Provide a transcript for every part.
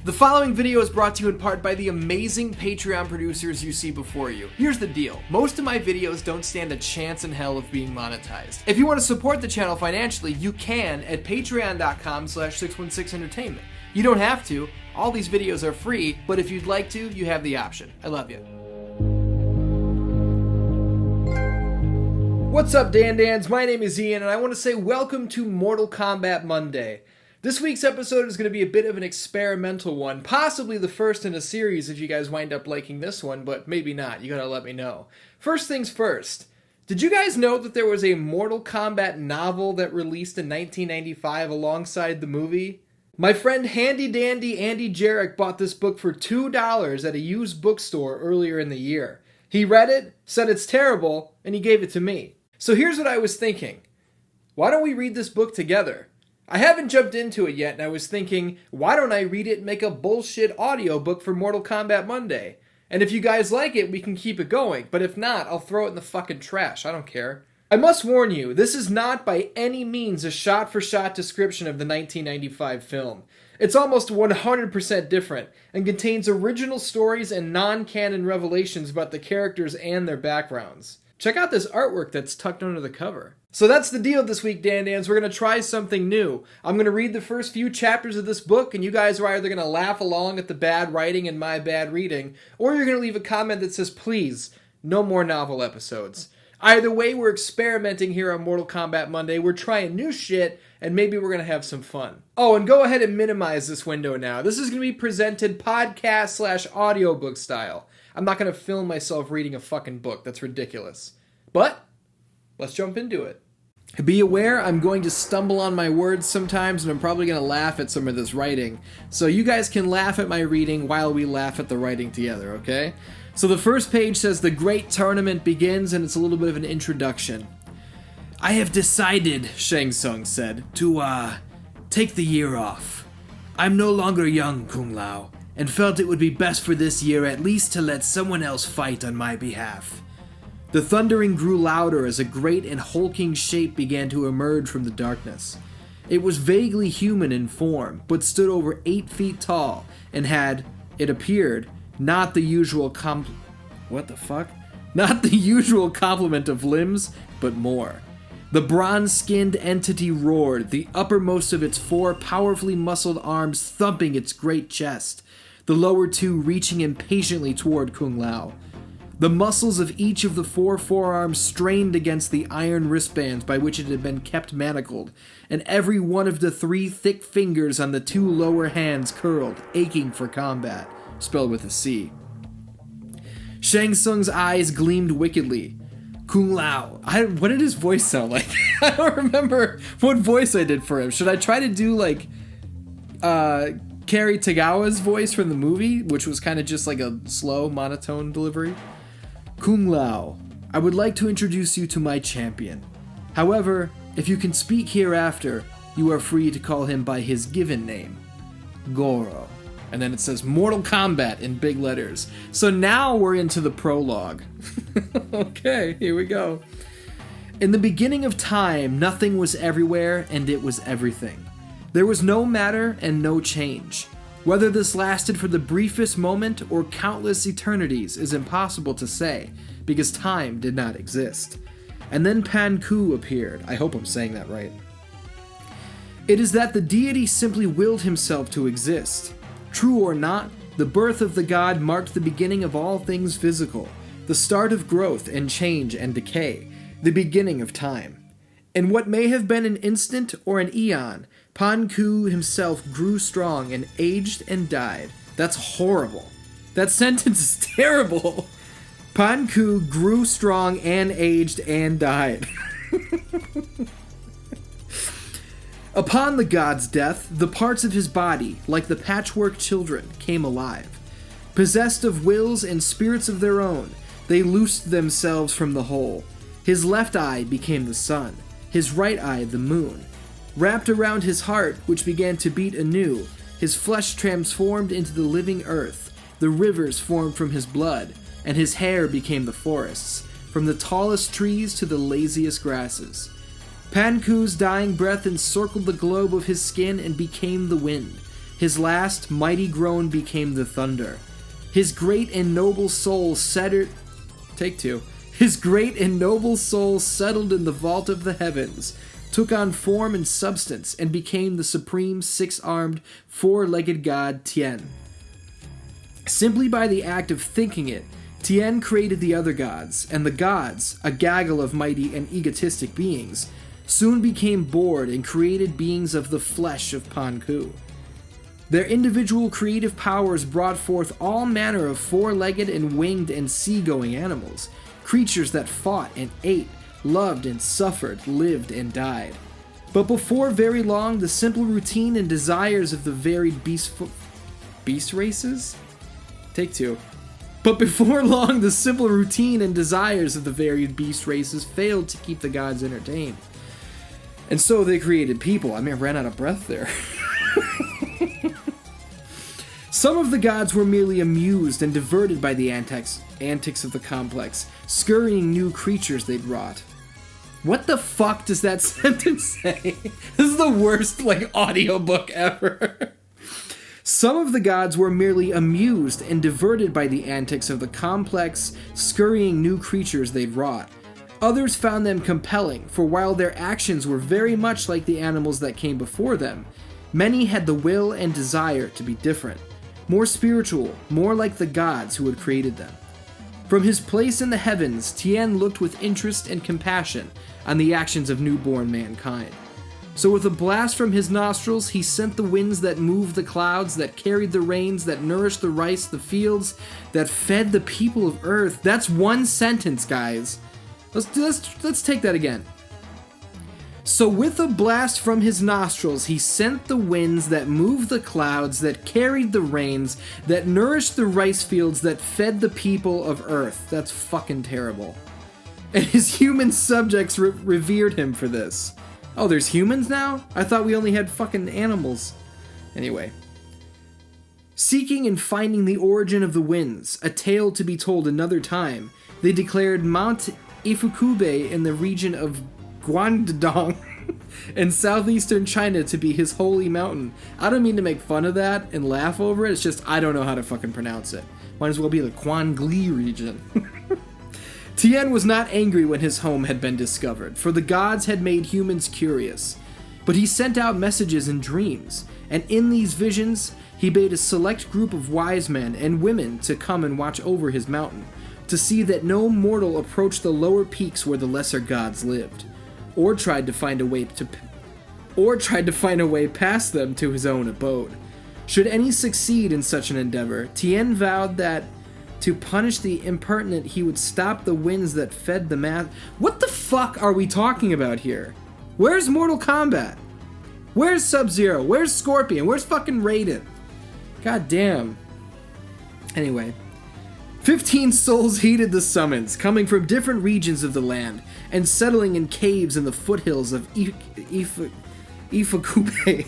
The following video is brought to you in part by the amazing Patreon producers you see before you. Here's the deal. Most of my videos don't stand a chance in hell of being monetized. If you want to support the channel financially, you can at patreon.com/616entertainment. You don't have to. All these videos are free, but if you'd like to, you have the option. I love you. What's up, DanDans? My name is Ian, and I want to say welcome to Mortal Kombat Monday. This week's episode is going to be a bit of an experimental one, possibly the first in a series if you guys wind up liking this one, but maybe not. You gotta let me know. First things first, did you guys know that there was a Mortal Kombat novel that released in 1995 alongside the movie? My friend Handy Dandy Andy Jarek bought this book for $2 at a used bookstore earlier in the year. He read it, said it's terrible, and he gave it to me. So here's what I was thinking. Why don't we read this book together? I haven't jumped into it yet, and I was thinking, why don't I read it and make a bullshit audiobook for Mortal Kombat Monday? And if you guys like it, we can keep it going, but if not, I'll throw it in the fucking trash. I don't care. I must warn you, this is not by any means a shot-for-shot description of the 1995 film. It's almost 100% different, and contains original stories and non-canon revelations about the characters and their backgrounds. Check out this artwork that's tucked under the cover. So that's the deal this week, DanDans. We're going to try something new. I'm going to read the first few chapters of this book, and you guys are either going to laugh along at the bad writing and my bad reading, or you're going to leave a comment that says, please, no more novel episodes. Either way, we're experimenting here on Mortal Kombat Monday. We're trying new shit, and maybe we're going to have some fun. Oh, and go ahead and minimize this window now. This is going to be presented podcast/audiobook style. I'm not going to film myself reading a fucking book. That's ridiculous. But let's jump into it. Be aware, I'm going to stumble on my words sometimes, and I'm probably going to laugh at some of this writing. So you guys can laugh at my reading while we laugh at the writing together, okay? So the first page says the great tournament begins, and it's a little bit of an introduction. I have decided, Shang Tsung said, to, take the year off. I'm no longer young, Kung Lao, and felt it would be best for this year at least to let someone else fight on my behalf. The thundering grew louder as a great and hulking shape began to emerge from the darkness. It was vaguely human in form, but stood over 8 feet tall, and had, it appeared, not the usual complement of limbs, but more. The bronze-skinned entity roared, the uppermost of its 4 powerfully muscled arms thumping its great chest, the lower 2 reaching impatiently toward Kung Lao. The muscles of each of the 4 forearms strained against the iron wristbands by which it had been kept manacled, and every one of the 3 thick fingers on the 2 lower hands curled, aching for combat, spelled with a C. Shang Tsung's eyes gleamed wickedly. Kung Lao. What did his voice sound like? I don't remember what voice I did for him. Should I try to do, like, Cary Tagawa's voice from the movie, which was kind of just like a slow, monotone delivery? Kung Lao, I would like to introduce you to my champion. However, if you can speak hereafter, you are free to call him by his given name, Goro. And then it says Mortal Kombat in big letters. So now we're into the prologue. Okay, here we go. In the beginning of time, nothing was everywhere, and it was everything. There was no matter and no change. Whether this lasted for the briefest moment or countless eternities is impossible to say, because time did not exist. And then Pan Ku appeared. I hope I'm saying that right. It is that the deity simply willed himself to exist. True or not, the birth of the god marked the beginning of all things physical, the start of growth and change and decay, the beginning of time. In what may have been an instant or an eon, Pan Ku himself grew strong and aged and died. That's horrible. That sentence is terrible. Pan Ku grew strong and aged and died. Upon the god's death, the parts of his body, like the patchwork children, came alive. Possessed of wills and spirits of their own, they loosed themselves from the whole. His left eye became the sun, his right eye the moon. Wrapped around his heart, which began to beat anew, his flesh transformed into the living earth, the rivers formed from his blood, and his hair became the forests, from the tallest trees to the laziest grasses. Pan Ku's dying breath encircled the globe of his skin and became the wind. His last mighty groan became the thunder. His great and noble soul settled... Take two. His great and noble soul settled in the vault of the heavens, took on form and substance, and became the supreme six-armed, four-legged god Tien. Simply by the act of thinking it, Tien created the other gods, and the gods, a gaggle of mighty and egotistic beings, soon became bored and created beings of the flesh of Pan-Ku. Their individual creative powers brought forth all manner of four-legged and winged and sea-going animals, creatures that fought and ate, loved and suffered, lived and died. But before very long, the simple routine and desires of the varied beast races? Take two. But before long, the simple routine and desires of the varied beast races failed to keep the gods entertained. And so they created people. I ran out of breath there. Some of the gods were merely amused and diverted by the antics of the complex, scurrying new creatures they'd wrought. What the fuck does that sentence say? This is the worst, audiobook ever. Some of the gods were merely amused and diverted by the antics of the complex, scurrying new creatures they'd wrought. Others found them compelling, for while their actions were very much like the animals that came before them, many had the will and desire to be different, more spiritual, more like the gods who had created them. From his place in the heavens, Tien looked with interest and compassion on the actions of newborn mankind. So with a blast from his nostrils, he sent the winds that moved the clouds, that carried the rains, that nourished the rice, the fields, that fed the people of earth. That's one sentence, guys. Let's take that again. So with a blast from his nostrils, he sent the winds that moved the clouds, that carried the rains, that nourished the rice fields, that fed the people of earth. That's fucking terrible. And his human subjects revered him for this. Oh, there's humans now? I thought we only had fucking animals. Anyway. Seeking and finding the origin of the winds, a tale to be told another time, they declared Mount Ifukube in the region of Guangdong in southeastern China to be his holy mountain. I don't mean to make fun of that and laugh over it, it's just I don't know how to fucking pronounce it. Might as well be the Quangli region. Tien was not angry when his home had been discovered, for the gods had made humans curious. But he sent out messages in dreams, and in these visions, he bade a select group of wise men and women to come and watch over his mountain, to see that no mortal approached the lower peaks where the lesser gods lived, or tried to find a way past them to his own abode. Should any succeed in such an endeavor, Tien vowed that to punish the impertinent, he would stop the winds that fed the mass. What the fuck are we talking about here? Where's Mortal Kombat? Where's Sub-Zero? Where's Scorpion? Where's fucking Raiden? God damn. Anyway. 15 souls heeded the summons, coming from different regions of the land, and settling in caves in the foothills of Ifukube.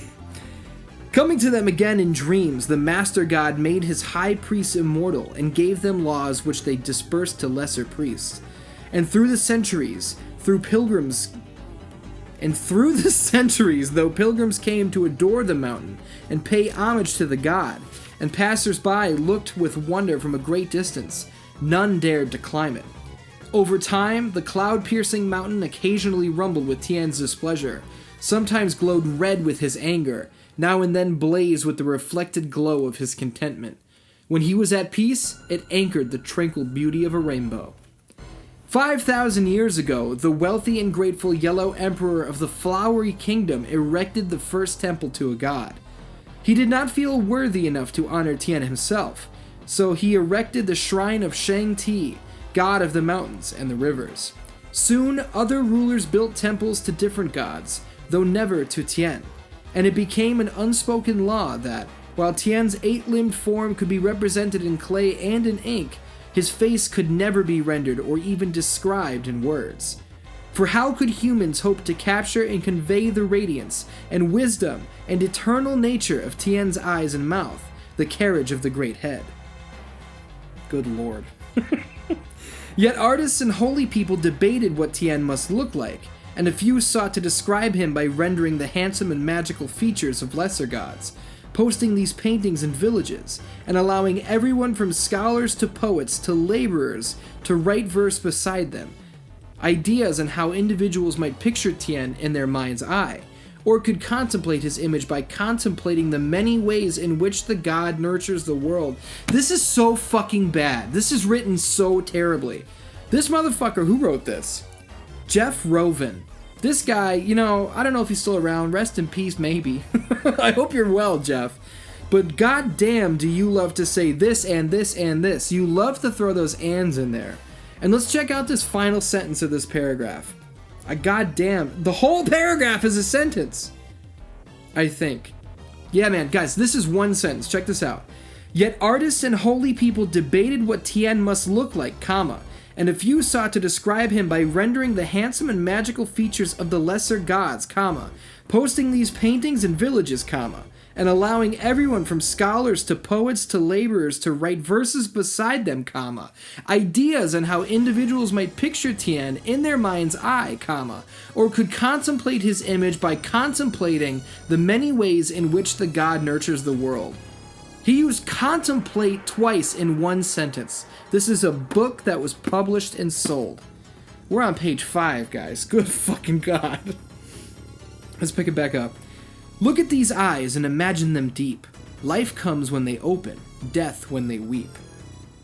Coming to them again in dreams, the Master God made his high priests immortal, and gave them laws which they dispersed to lesser priests. And through the centuries, though pilgrims came to adore the mountain and pay homage to the god, and passers-by looked with wonder from a great distance, none dared to climb it. Over time, the cloud-piercing mountain occasionally rumbled with Tien's displeasure, sometimes glowed red with his anger, now and then blazed with the reflected glow of his contentment. When he was at peace, it anchored the tranquil beauty of a rainbow. 5,000 years ago, the wealthy and grateful Yellow Emperor of the Flowery Kingdom erected the first temple to a god. He did not feel worthy enough to honor Tien himself, so he erected the shrine of Shang, god of the mountains and the rivers. Soon, other rulers built temples to different gods, though never to Tien, and it became an unspoken law that, while Tien's 8-limbed form could be represented in clay and in ink, his face could never be rendered or even described in words. For how could humans hope to capture and convey the radiance and wisdom and eternal nature of Tien's eyes and mouth, the carriage of the great head? Good lord. Yet artists and holy people debated what Tien must look like, and a few sought to describe him by rendering the handsome and magical features of lesser gods, posting these paintings in villages, and allowing everyone from scholars to poets to laborers to write verse beside them. Ideas on how individuals might picture Tien in their mind's eye, or could contemplate his image by contemplating the many ways in which the god nurtures the world. This is so fucking bad. This is written so terribly. This motherfucker, who wrote this? Jeff Rovin. This guy, I don't know if he's still around. Rest in peace, maybe. I hope you're well, Jeff. But goddamn, do you love to say this and this and this. You love to throw those ands in there. And let's check out this final sentence of this paragraph. Goddamn, the whole paragraph is a sentence, I think. Yeah, man, guys, this is one sentence. Check this out. Yet artists and holy people debated what Tien must look like, comma, and a few sought to describe him by rendering the handsome and magical features of the lesser gods, comma, posting these paintings in villages, comma, and allowing everyone from scholars to poets to laborers to write verses beside them, comma, ideas on how individuals might picture Tien in their mind's eye, comma, or could contemplate his image by contemplating the many ways in which the god nurtures the world. He used contemplate twice in one sentence. This is a book that was published and sold. We're on page 5, guys. Good fucking god. Let's pick it back up. Look at these eyes and imagine them deep. Life comes when they open, death when they weep.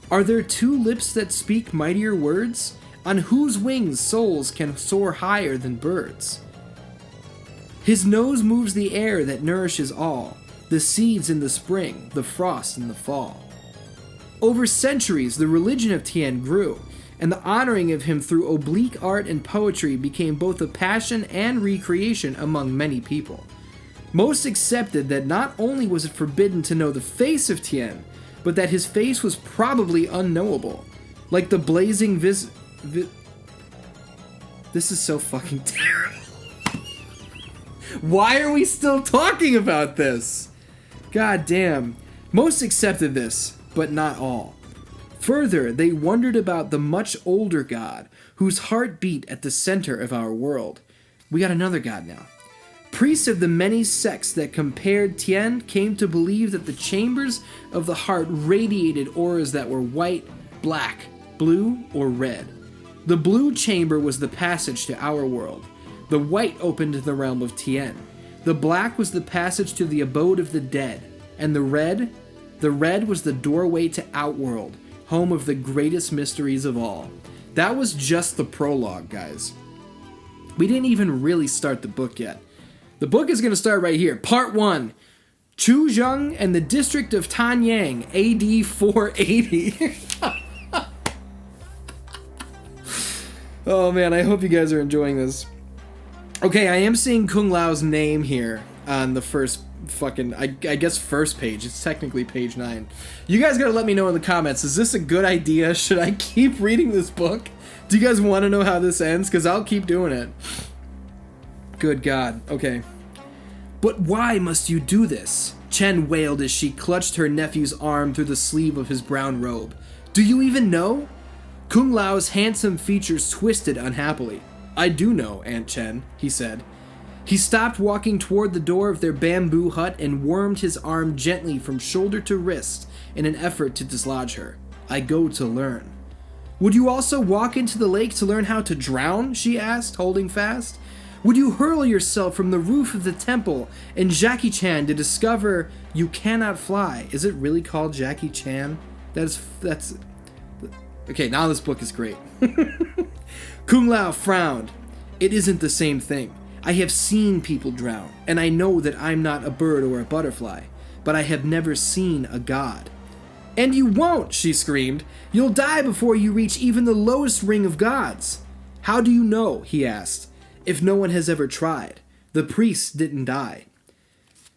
Are there two lips that speak mightier words? On whose wings souls can soar higher than birds? His nose moves the air that nourishes all, the seeds in the spring, the frost in the fall. Over centuries, the religion of Tien grew, and the honoring of him through oblique art and poetry became both a passion and recreation among many people. Most accepted that not only was it forbidden to know the face of Tien, but that his face was probably unknowable. Like the blazing This is so fucking terrible. Why are we still talking about this? God damn. Most accepted this, but not all. Further, they wondered about the much older god, whose heart beat at the center of our world. We got another god now. Priests of the many sects that compared Tien came to believe that the chambers of the heart radiated auras that were white, black, blue, or red. The blue chamber was the passage to our world. The white opened to the realm of Tien. The black was the passage to the abode of the dead. And the red was the doorway to Outworld, home of the greatest mysteries of all. That was just the prologue, guys. We didn't even really start the book yet. The book is going to start right here. Part 1. Chu Zheng and the District of Tanyang, AD 480. Oh man, I hope you guys are enjoying this. Okay, I am seeing Kung Lao's name here on the first fucking, I guess first page. It's technically page 9. You guys gotta let me know in the comments, is this a good idea? Should I keep reading this book? Do you guys want to know how this ends? Because I'll keep doing it. Good God. Okay. But why must you do this? Chen wailed as she clutched her nephew's arm through the sleeve of his brown robe. Do you even know? Kung Lao's handsome features twisted unhappily. I do know, Aunt Chen, he said. He stopped walking toward the door of their bamboo hut and wormed his arm gently from shoulder to wrist in an effort to dislodge her. I go to learn. Would you also walk into the lake to learn how to drown? She asked, holding fast. Would you hurl yourself from the roof of the temple in Jackie Chan to discover you cannot fly? Is it really called Jackie Chan? That's... Okay, now this book is great. Kung Lao frowned. It isn't the same thing. I have seen people drown, and I know that I'm not a bird or a butterfly, but I have never seen a god. And you won't, she screamed. You'll die before you reach even the lowest ring of gods. How do you know, he asked, if no one has ever tried? The priests didn't die.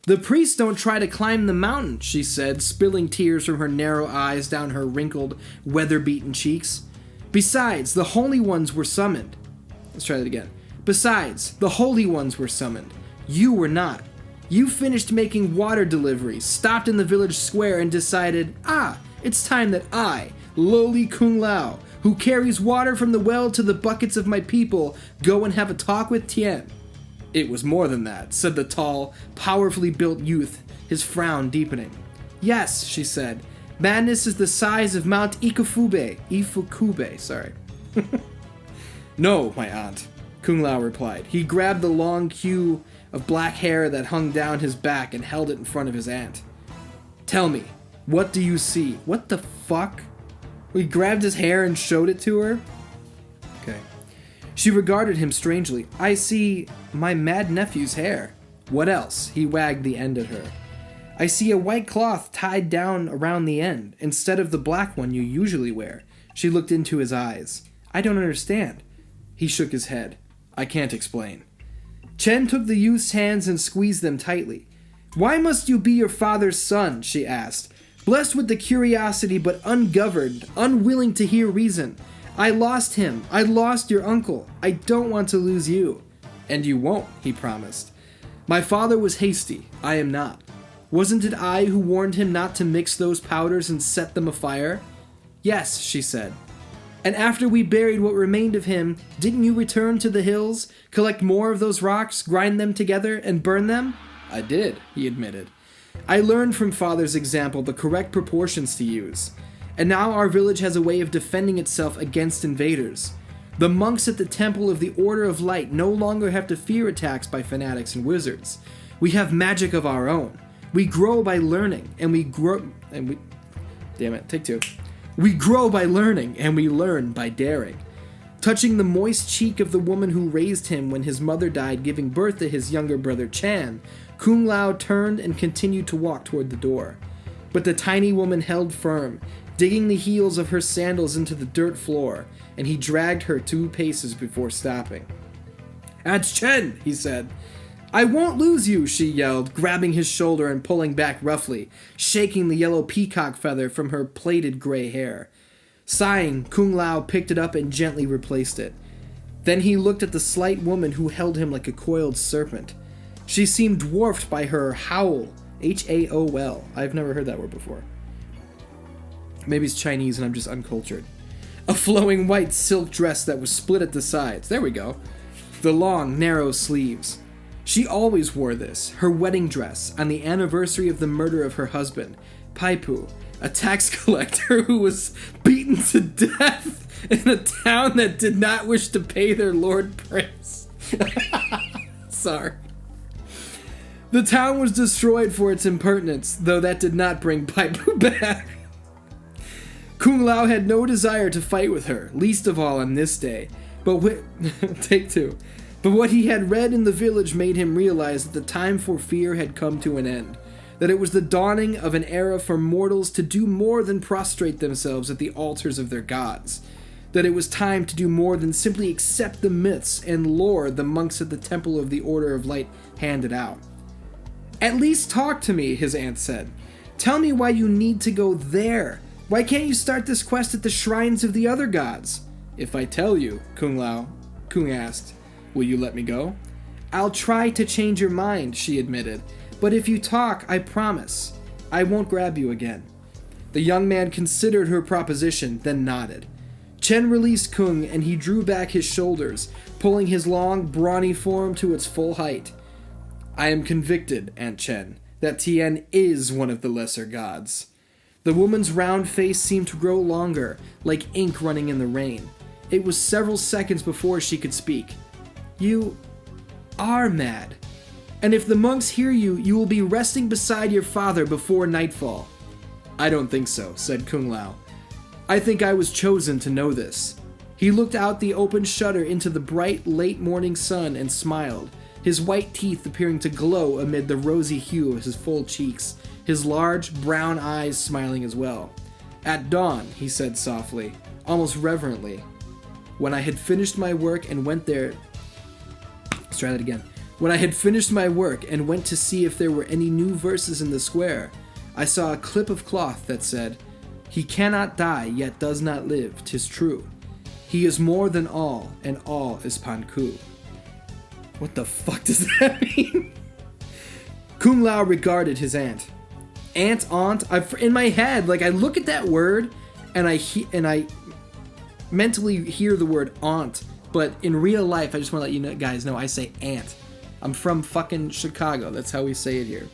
The priests don't try to climb the mountain, she said, spilling tears from her narrow eyes down her wrinkled, weather-beaten cheeks. Besides, the holy ones were summoned. Let's try that again. Besides, the holy ones were summoned. You were not. You finished making water deliveries, stopped in the village square, and decided, it's time that I, lowly Kung Lao, who carries water from the well to the buckets of my people, go and have a talk with Tien. It was more than that, said the tall, powerfully built youth, his frown deepening. Yes, she said. Madness is the size of Mount Ifukube, sorry. No, my aunt, Kung Lao replied. He grabbed the long queue of black hair that hung down his back and held it in front of his aunt. Tell me, what do you see? What the fuck? He grabbed his hair and showed it to her? Okay. She regarded him strangely. I see my mad nephew's hair. What else? He wagged the end at her. I see a white cloth tied down around the end, instead of the black one you usually wear. She looked into his eyes. I don't understand. He shook his head. I can't explain. Chen took the youth's hands and squeezed them tightly. Why must you be your father's son? She asked. Blessed with the curiosity but ungoverned, unwilling to hear reason. I lost him. I lost your uncle. I don't want to lose you. And you won't, he promised. My father was hasty. I am not. Wasn't it I who warned him not to mix those powders and set them afire? Yes, she said. And after we buried what remained of him, didn't you return to the hills, collect more of those rocks, grind them together, and burn them? I did, he admitted. I learned from Father's example the correct proportions to use. And now our village has a way of defending itself against invaders. The monks at the Temple of the Order of Light no longer have to fear attacks by fanatics and wizards. We have magic of our own. We grow by learning, and we grow... Damn it, take two. We grow by learning, and we learn by daring. Touching the moist cheek of the woman who raised him when his mother died giving birth to his younger brother Chan, Kung Lao turned and continued to walk toward the door. But the tiny woman held firm, digging the heels of her sandals into the dirt floor, and he dragged her 2 paces before stopping. That's Chen, he said. I won't lose you, she yelled, grabbing his shoulder and pulling back roughly, shaking the yellow peacock feather from her plaited gray hair. Sighing, Kung Lao picked it up and gently replaced it. Then he looked at the slight woman who held him like a coiled serpent. She seemed dwarfed by her howl, H-A-O-L. I've never heard that word before. Maybe it's Chinese and I'm just uncultured. A flowing white silk dress that was split at the sides. There we go. The long, narrow sleeves. She always wore this, her wedding dress, on the anniversary of the murder of her husband, Paipu, a tax collector who was beaten to death in a town that did not wish to pay their Lord Prince. Sorry. The town was destroyed for its impertinence, though that did not bring Paipu back. Kung Lao had no desire to fight with her, least of all on this day, Take two. But what he had read in the village made him realize that the time for fear had come to an end, that it was the dawning of an era for mortals to do more than prostrate themselves at the altars of their gods, that it was time to do more than simply accept the myths and lore the monks at the Temple of the Order of Light handed out. At least talk to me, his aunt said. Tell me why you need to go there. Why can't you start this quest at the shrines of the other gods? If I tell you, Kung asked, will you let me go? I'll try to change your mind, she admitted. But if you talk, I promise, I won't grab you again. The young man considered her proposition, then nodded. Chen released Kung and he drew back his shoulders, pulling his long, brawny form to its full height. I am convicted, Aunt Chen, that Tien is one of the lesser gods. The woman's round face seemed to grow longer, like ink running in the rain. It was several seconds before she could speak. You are mad. And if the monks hear you, you will be resting beside your father before nightfall. I don't think so, said Kung Lao. I think I was chosen to know this. He looked out the open shutter into the bright, late morning sun and smiled, his white teeth appearing to glow amid the rosy hue of his full cheeks, his large, brown eyes smiling as well. At dawn, he said softly, almost reverently, when I had finished my work and went there... Let's try that again. When I had finished my work and went to see if there were any new verses in the square, I saw a clip of cloth that said, He cannot die, yet does not live, 'tis true. He is more than all, and all is Panku. What the fuck does that mean? Kung Lao regarded his aunt. Aunt, in my head, I look at that word, and I mentally hear the word aunt, but in real life, I just want to let you guys know, I say aunt. I'm from fucking Chicago, that's how we say it here.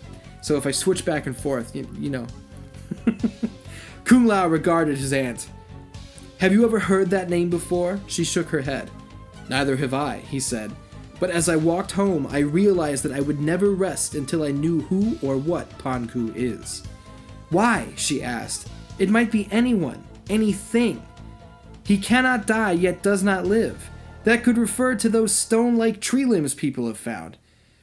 So if I switch back and forth, you know. Kung Lao regarded his aunt. Have you ever heard that name before? She shook her head. Neither have I, he said. But as I walked home, I realized that I would never rest until I knew who or what Panku is. Why? She asked. It might be anyone, anything. He cannot die, yet does not live. That could refer to those stone-like tree limbs people have found.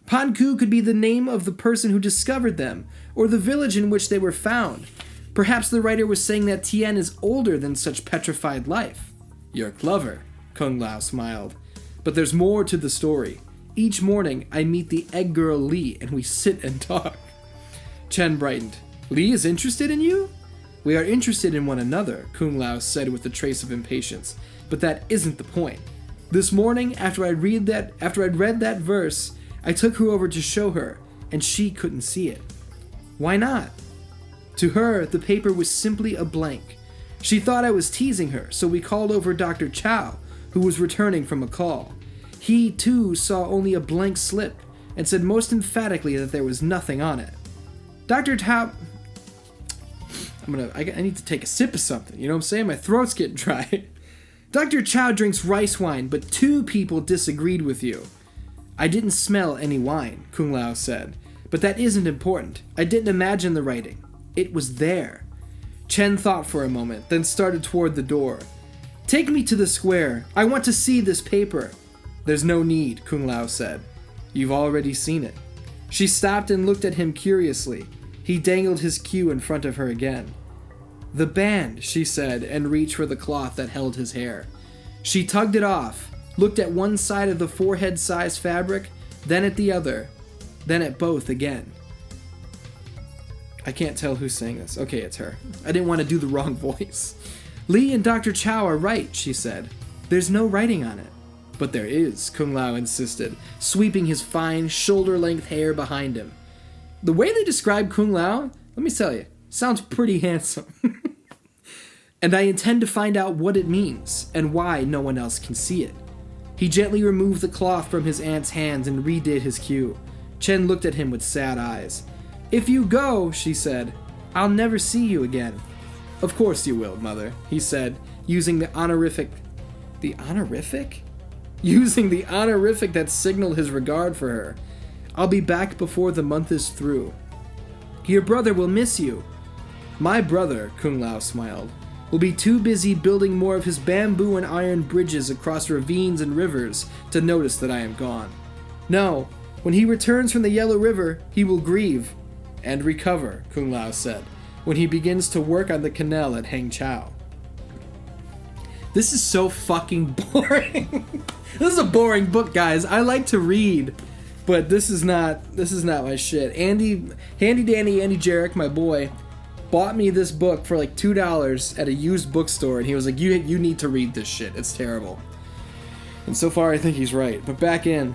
Panku could be the name of the person who discovered them, or the village in which they were found. Perhaps the writer was saying that Tien is older than such petrified life. You're clever, Kung Lao smiled. But there's more to the story. Each morning, I meet the egg girl Li, and we sit and talk. Chen brightened. Li is interested in you? We are interested in one another, Kung Lao said with a trace of impatience. But that isn't the point. This morning, after I'd read that verse, I took her over to show her, and she couldn't see it. Why not? To her, the paper was simply a blank. She thought I was teasing her, so we called over Dr. Chow, who was returning from a call. He, too, saw only a blank slip, and said most emphatically that there was nothing on it. Dr. Chow... I need to take a sip of something, you know what I'm saying? My throat's getting dry. Dr. Chow drinks rice wine, but 2 people disagreed with you. I didn't smell any wine, Kung Lao said. But that isn't important. I didn't imagine the writing. It was there. Chen thought for a moment, then started toward the door. Take me to the square. I want to see this paper. There's no need, Kung Lao said. You've already seen it. She stopped and looked at him curiously. He dangled his cue in front of her again. The band, she said, and reached for the cloth that held his hair. She tugged it off, looked at one side of the forehead-sized fabric, then at the other, then at both again. I can't tell who's saying this. Okay, it's her. I didn't want to do the wrong voice. Li and Dr. Chow are right, she said. There's no writing on it. But there is, Kung Lao insisted, sweeping his fine, shoulder-length hair behind him. The way they describe Kung Lao, let me tell you, sounds pretty handsome. And I intend to find out what it means, and why no one else can see it. He gently removed the cloth from his aunt's hands and redid his cue. Chen looked at him with sad eyes. If you go, she said, I'll never see you again. Of course you will, Mother, he said, using the honorific... The honorific? Using the honorific that signaled his regard for her. I'll be back before the month is through. Your brother will miss you. My brother, Kung Lao smiled, will be too busy building more of his bamboo and iron bridges across ravines and rivers to notice that I am gone. No, when he returns from the Yellow River, he will grieve and recover, Kung Lao said, when he begins to work on the canal at Hangzhou. This is so fucking boring. This is a boring book, guys. I like to read, but this is not my shit. Handy Danny Andy Jarek, my boy, bought me this book for like $2 at a used bookstore, and he was like, you need to read this shit. It's terrible. And so far, I think he's right. But back in.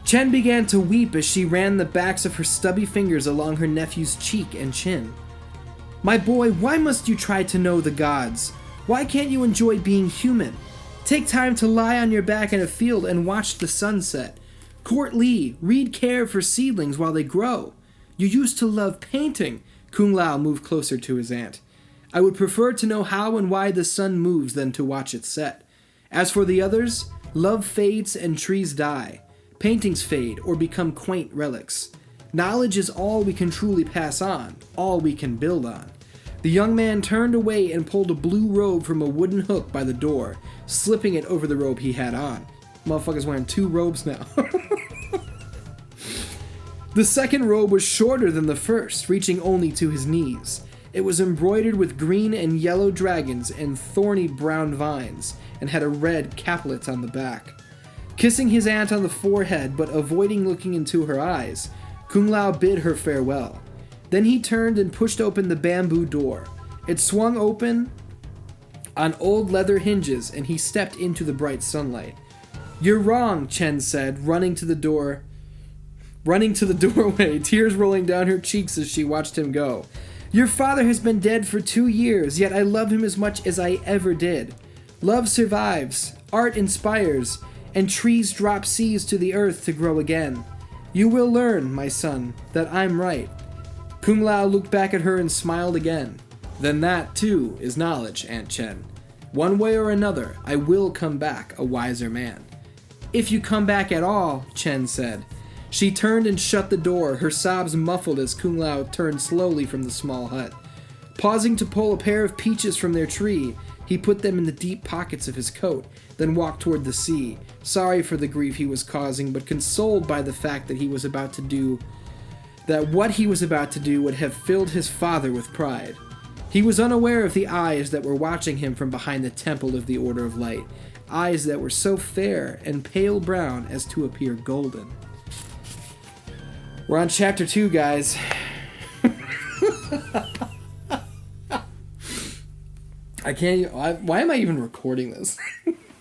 Chen began to weep as she ran the backs of her stubby fingers along her nephew's cheek and chin. My boy, why must you try to know the gods? Why can't you enjoy being human? Take time to lie on your back in a field and watch the sunset. Court Li, read Care for seedlings while they grow. You used to love painting. Kung Lao moved closer to his aunt. I would prefer to know how and why the sun moves than to watch it set. As for the others, love fades and trees die. Paintings fade or become quaint relics. Knowledge is all we can truly pass on, all we can build on. The young man turned away and pulled a blue robe from a wooden hook by the door, slipping it over the robe he had on. Motherfucker's wearing 2 robes now. The second robe was shorter than the first, reaching only to his knees. It was embroidered with green and yellow dragons and thorny brown vines, and had a red caplet on the back. Kissing his aunt on the forehead, but avoiding looking into her eyes, Kung Lao bid her farewell. Then he turned and pushed open the bamboo door. It swung open on old leather hinges, and he stepped into the bright sunlight. You're wrong, Chen said, running to the doorway, tears rolling down her cheeks as she watched him go. Your father has been dead for 2 years, yet I love him as much as I ever did. Love survives, art inspires, and trees drop seeds to the earth to grow again. You will learn, my son, that I'm right. Kung Lao looked back at her and smiled again. Then that, too, is knowledge, Aunt Chen. One way or another, I will come back a wiser man. If you come back at all, Chen said. She turned and shut the door, her sobs muffled as Kung Lao turned slowly from the small hut. Pausing to pull a pair of peaches from their tree, he put them in the deep pockets of his coat, then walked toward the sea, sorry for the grief he was causing, but consoled by the fact that what he was about to do would have filled his father with pride. He was unaware of the eyes that were watching him from behind the temple of the Order of Light, eyes that were so fair and pale brown as to appear golden. We're on chapter 2, guys. Why am I even recording this?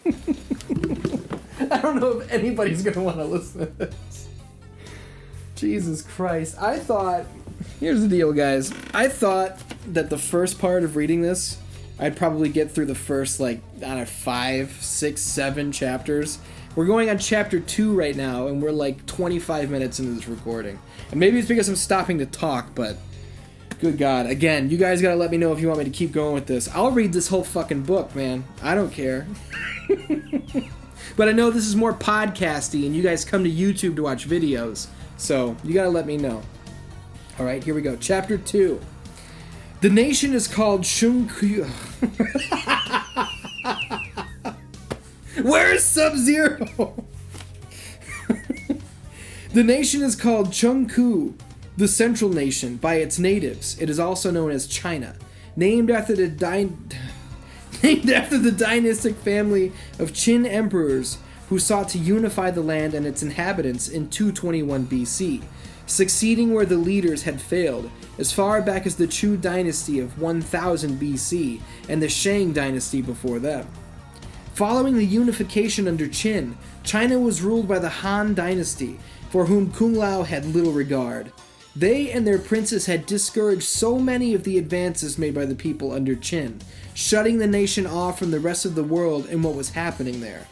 I don't know if anybody's going to want to listen to this. Jesus Christ. Here's the deal, guys. I thought that the first part of reading this, I'd probably get through the first, 5, 6, 7 chapters. We're going on chapter 2 right now, and we're 25 minutes into this recording. And maybe it's because I'm stopping to talk, but good God. Again, you guys gotta let me know if you want me to keep going with this. I'll read this whole fucking book, man. I don't care. But I know this is more podcasty, and you guys come to YouTube to watch videos, so you gotta let me know. Alright, here we go. Chapter 2. The nation is called Shang-Chi. Where's Sub-Zero? The nation is called Chengku, the Central Nation, by its natives. It is also known as China, named after the dynastic family of Qin emperors who sought to unify the land and its inhabitants in 221 BC, succeeding where the leaders had failed, as far back as the Chu dynasty of 1000 BC and the Shang dynasty before them. Following the unification under Qin, China was ruled by the Han dynasty, for whom Kung Lao had little regard. They and their princes had discouraged so many of the advances made by the people under Qin, shutting the nation off from the rest of the world and what was happening there.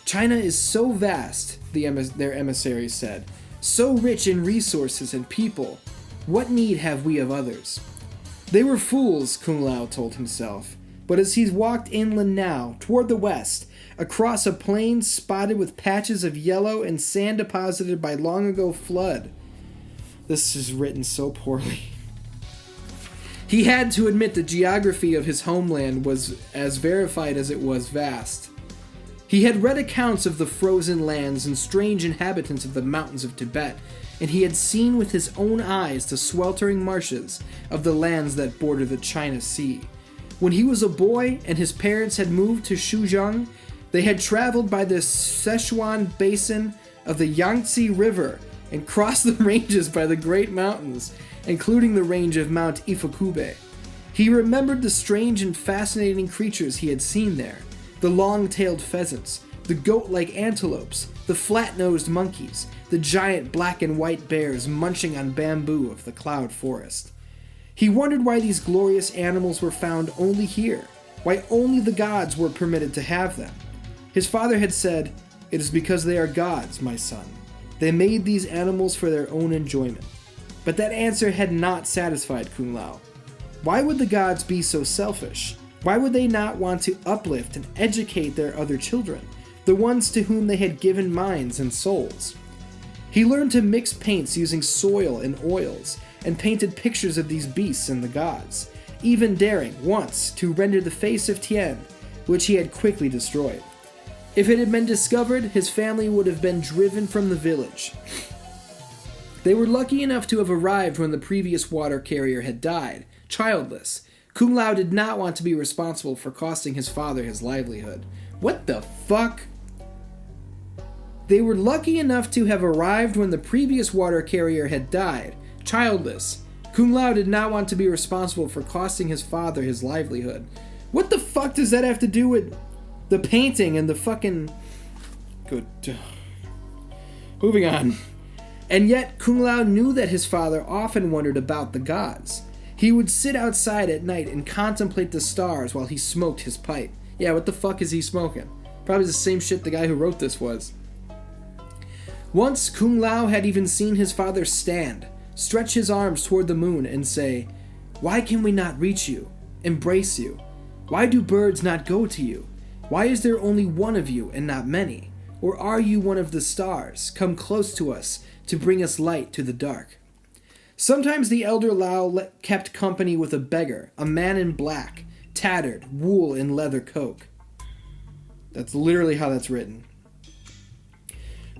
China is so vast, their emissaries said, so rich in resources and people. What need have we of others? They were fools, Kung Lao told himself. But as he walked inland now, toward the west, across a plain spotted with patches of yellow and sand deposited by long ago flood. This is written so poorly. He had to admit the geography of his homeland was as verified as it was vast. He had read accounts of the frozen lands and strange inhabitants of the mountains of Tibet, and he had seen with his own eyes the sweltering marshes of the lands that border the China Sea. When he was a boy and his parents had moved to Shuzheng, they had traveled by the Sichuan basin of the Yangtze River and crossed the ranges by the Great Mountains, including the range of Mount Ifukube. He remembered the strange and fascinating creatures he had seen there, the long-tailed pheasants, the goat-like antelopes, the flat-nosed monkeys, the giant black and white bears munching on bamboo of the cloud forest. He wondered why these glorious animals were found only here, why only the gods were permitted to have them. His father had said, "It is because they are gods, my son. They made these animals for their own enjoyment." But that answer had not satisfied Kung Lao. Why would the gods be so selfish? Why would they not want to uplift and educate their other children, the ones to whom they had given minds and souls? He learned to mix paints using soil and oils, and painted pictures of these beasts and the gods, even daring, once, to render the face of Tien, which he had quickly destroyed. If it had been discovered, his family would have been driven from the village. They were lucky enough to have arrived when the previous water carrier had died, childless. Kung Lao did not want to be responsible for costing his father his livelihood. What the fuck? They were lucky enough to have arrived when the previous water carrier had died, childless. Kung Lao did not want to be responsible for costing his father his livelihood. What the fuck does that have to do with the painting and the fucking... Good. Moving on. And yet, Kung Lao knew that his father often wondered about the gods. He would sit outside at night and contemplate the stars while he smoked his pipe. Yeah, what the fuck is he smoking? Probably the same shit the guy who wrote this was. Once, Kung Lao had even seen his father stand, stretch his arms toward the moon and say, "Why can we not reach you, embrace you? Why do birds not go to you? Why is there only one of you and not many? Or are you one of the stars, come close to us to bring us light to the dark?" Sometimes the elder Lao kept company with a beggar, a man in black, tattered, wool and leather coat. That's literally how that's written.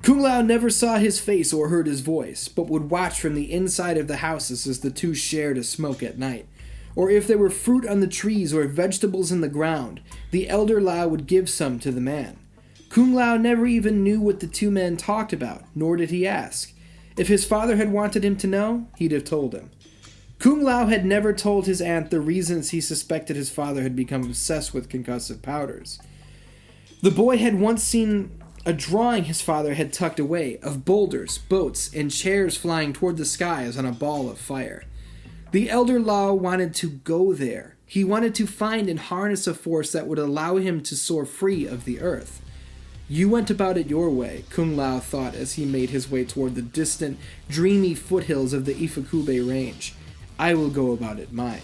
Kung Lao never saw his face or heard his voice, but would watch from the inside of the houses as the two shared a smoke at night. Or if there were fruit on the trees or vegetables in the ground, the elder Lao would give some to the man. Kung Lao never even knew what the two men talked about, nor did he ask. If his father had wanted him to know, he'd have told him. Kung Lao had never told his aunt the reasons he suspected his father had become obsessed with concussive powders. The boy had once seen a drawing his father had tucked away of boulders, boats, and chairs flying toward the skies on a ball of fire. The elder Lao wanted to go there. He wanted to find and harness a force that would allow him to soar free of the earth. You went about it your way, Kung Lao thought as he made his way toward the distant, dreamy foothills of the Ifukube range. I will go about it mine.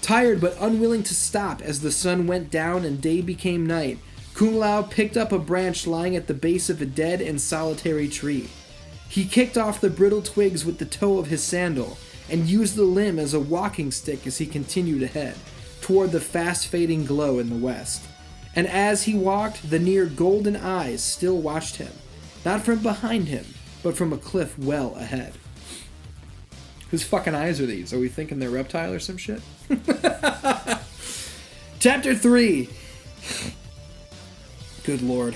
Tired but unwilling to stop as the sun went down and day became night, Kung Lao picked up a branch lying at the base of a dead and solitary tree. He kicked off the brittle twigs with the toe of his sandal and used the limb as a walking stick as he continued ahead, toward the fast-fading glow in the west. And as he walked, the near golden eyes still watched him, not from behind him, but from a cliff well ahead. Whose fucking eyes are these? Are we thinking they're reptile or some shit? Chapter 3. Good lord.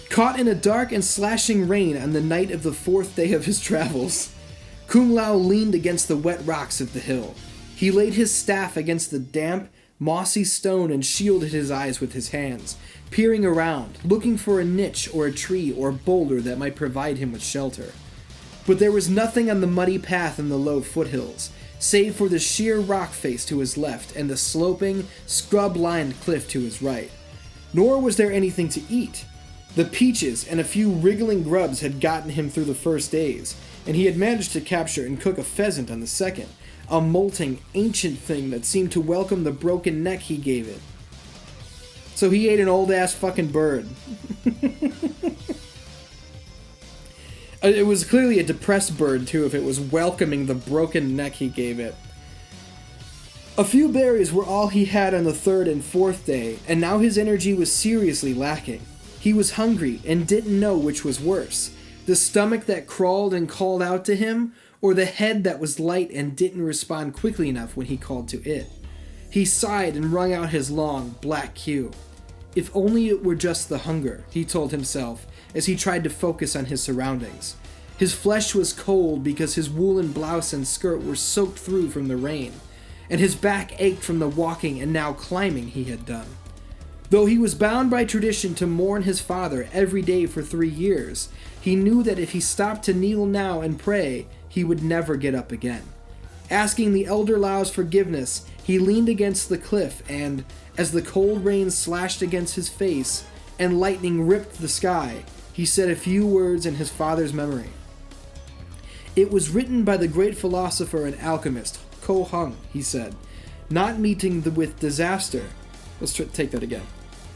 Caught in a dark and slashing rain on the night of the fourth day of his travels, Kung Lao leaned against the wet rocks of the hill. He laid his staff against the damp, mossy stone and shielded his eyes with his hands, peering around, looking for a niche or a tree or boulder that might provide him with shelter. But there was nothing on the muddy path in the low foothills, save for the sheer rock face to his left and the sloping, scrub-lined cliff to his right. Nor was there anything to eat. The peaches and a few wriggling grubs had gotten him through the first days, and he had managed to capture and cook a pheasant on the second, a molting, ancient thing that seemed to welcome the broken neck he gave it. So he ate an old-ass fucking bird. It was clearly a depressed bird, too, if it was welcoming the broken neck he gave it. A few berries were all he had on the third and fourth day, and now his energy was seriously lacking. He was hungry and didn't know which was worse, the stomach that crawled and called out to him, or the head that was light and didn't respond quickly enough when he called to it. He sighed and wrung out his long, black queue. If only it were just the hunger, he told himself, as he tried to focus on his surroundings. His flesh was cold because his woolen blouse and skirt were soaked through from the rain, and his back ached from the walking and now climbing he had done. Though he was bound by tradition to mourn his father every day for 3 years, he knew that if he stopped to kneel now and pray, he would never get up again. Asking the elder Lao's forgiveness, he leaned against the cliff and, as the cold rain slashed against his face and lightning ripped the sky, he said a few words in his father's memory. It was written by the great philosopher and alchemist, Ko Hung, he said, not meeting with disaster. Let's take that again.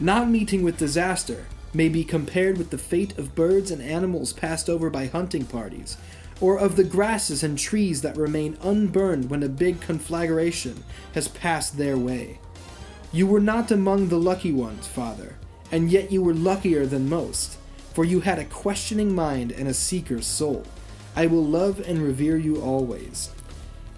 Not meeting with disaster may be compared with the fate of birds and animals passed over by hunting parties, or of the grasses and trees that remain unburned when a big conflagration has passed their way. You were not among the lucky ones, father, and yet you were luckier than most, for you had a questioning mind and a seeker's soul. I will love and revere you always.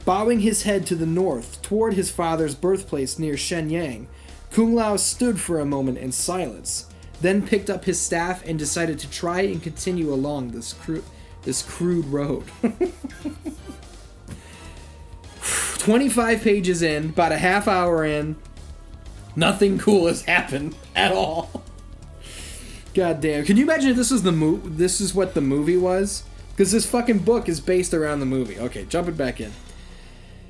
Bowing his head to the north, toward his father's birthplace near Shenyang, Kung Lao stood for a moment in silence, then picked up his staff and decided to try and continue along this crude road. 25 pages in, about a half hour in, nothing cool has happened at all. God damn. Can you imagine if this was this is what the movie was? Because this fucking book is based around the movie. Okay, jumping back in.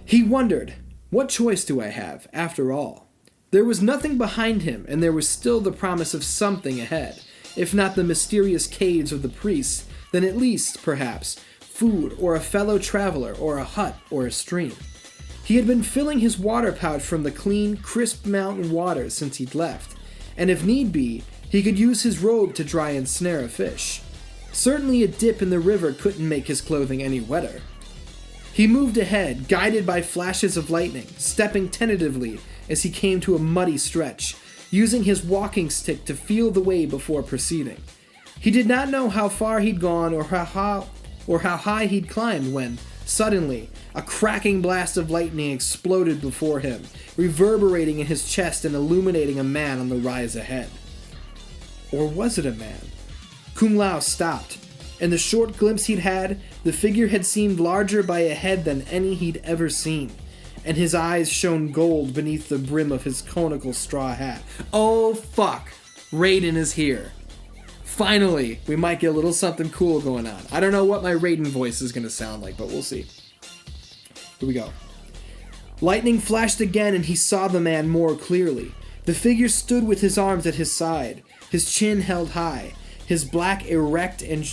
He wondered, what choice do I have, after all? There was nothing behind him, and there was still the promise of something ahead. if not the mysterious caves of the priests, then at least, perhaps, food or a fellow traveler or a hut or a stream. He had been filling his water pouch from the clean, crisp mountain water since he'd left, and if need be, he could use his robe to dry and snare a fish. Certainly a dip in the river couldn't make his clothing any wetter. He moved ahead, guided by flashes of lightning, stepping tentatively as he came to a muddy stretch, using his walking stick to feel the way before proceeding. He did not know how far he'd gone or how high he'd climbed when, suddenly, a cracking blast of lightning exploded before him, reverberating in his chest and illuminating a man on the rise ahead. Or was it a man? Kung Lao stopped. In the short glimpse he'd had, the figure had seemed larger by a head than any he'd ever seen, and his eyes shone gold beneath the brim of his conical straw hat. Oh fuck! Raiden is here. Finally, we might get a little something cool going on. I don't know what my Raiden voice is going to sound like, but we'll see. Here we go. Lightning flashed again and he saw the man more clearly. The figure stood with his arms at his side, his chin held high, his back erect and